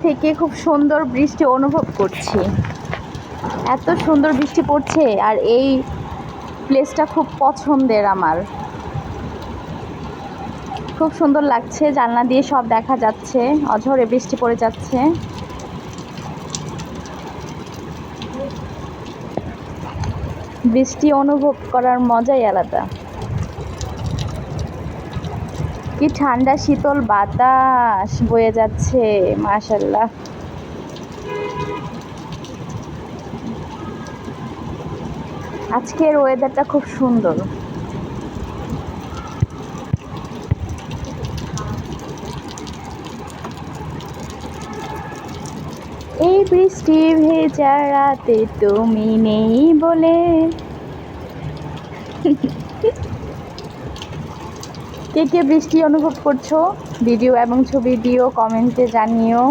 থেকে খুব সুন্দর বৃষ্টি অনুভব করছি। এত সুন্দর বৃষ্টি পড়ছে আর এই প্লেসটা খুব পছন্দের আমার। খুব সুন্দর লাগছে, জানলা দিয়ে সব দেখা যাচ্ছে, অঝরে বৃষ্টি পড়ে যাচ্ছে। বৃষ্টি অনুভব করার মজাই আলাদা। কি ঠান্ডা শীতল বাতাস বয়ে যাচ্ছে, মাশাআল্লাহ। আজকের ওয়েদারটা খুব সুন্দর। এই বৃষ্টি ভেজা রাতে তুমি নেই বলে। কে কে বৃষ্টি অনুভব করছো? ভিডিও এবং ছবি দিও, কমেন্টে জানিও।